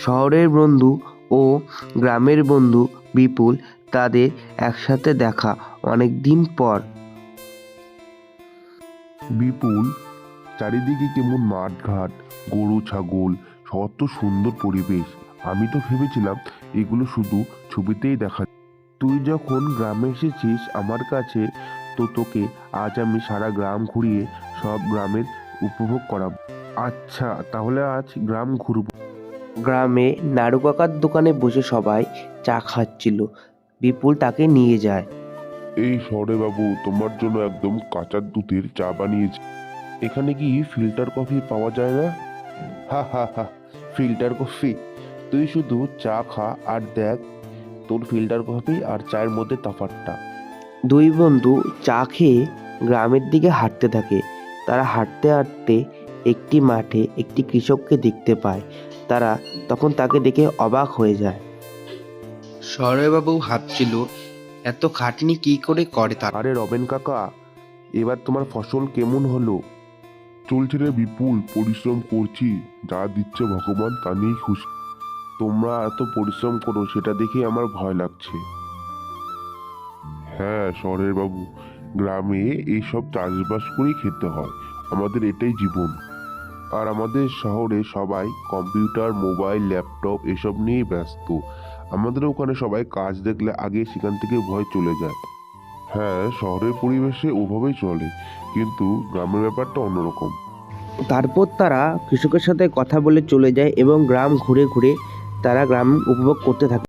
শহরের বন্ধু ও গ্রামের বন্ধু বিপুল, তাদের একসাথে দেখা অনেক দিন পর। বিপুল, চারিদিকে কেমন মাঠঘাট, গরু ছাগল, কত সুন্দর পরিবেশ। আমি তো ভেবেছিলাম এগুলো শুধু ছবিতেই দেখা। তুই যখন গ্রামে এসেছিস আমার কাছে, তো তোকে আজ আমি সারা গ্রাম ঘুরিয়ে সব গ্রামের উপভোগ করাবো। আচ্ছা, তাহলে আজ গ্রাম ঘুরবো। গ্রামে নাড়ু কাকার দোকানে বসে সবাই চা খাচ্ছিল। বিপুল তাকে নিয়ে যায়। এই শহরে বাবু, তোমার জন্য একদম কাঁচা দুধের চা বানিয়েছি। এখানে কি ফিল্টার কফি পাওয়া যায় না? হা হা হা, ফিল্টার কফি? তুই শুধু চা খা আর দেখ তোর ফিল্টার কফি আর চায়ের মধ্যে তফাৎটা। দুই বন্ধু চা খেয়ে গ্রামের দিকে হাঁটতে থাকে। তারা হাঁটতে হাঁটতে একটি মাঠে একটি কৃষককে দেখতে পায়। তারা তখন তাকে দেখে অবাক হয়ে যায়। সরয়বাবু ভাবছিল, এত খাটনি কি করে করে তারা। আরে রবেন কাকা, এবার তোমার ফসল কেমন হলো? চলছে রে বিপুল, পরিশ্রম করছি, যা দিচ্ছে ভগবান তা নিয়েই খুশি। তোমরা এত পরিশ্রম করো সেটা দেখে আমার ভয় লাগছে। হ্যাঁ শহরের বাবু, গ্রামে এইসব চাষবাস করেই খেতে হয়, আমাদের এটাই জীবন। আর আমাদের শহরে সবাই কম্পিউটার, মোবাইল, ল্যাপটপ এসব নিয়েই ব্যস্ত। আমাদের ওখানে সবাই কাজ দেখলে আগে সেখান থেকে ভয় চলে যায়। হ্যাঁ, শহরের পরিবেশে ওভাবেই চলে, কিন্তু গ্রামের ব্যাপারটা অন্যরকম। তারপর তারা কৃষকের সাথে কথা বলে চলে যায় এবং গ্রাম ঘুরে ঘুরে তারা গ্রাম উপভোগ করতে থাকে।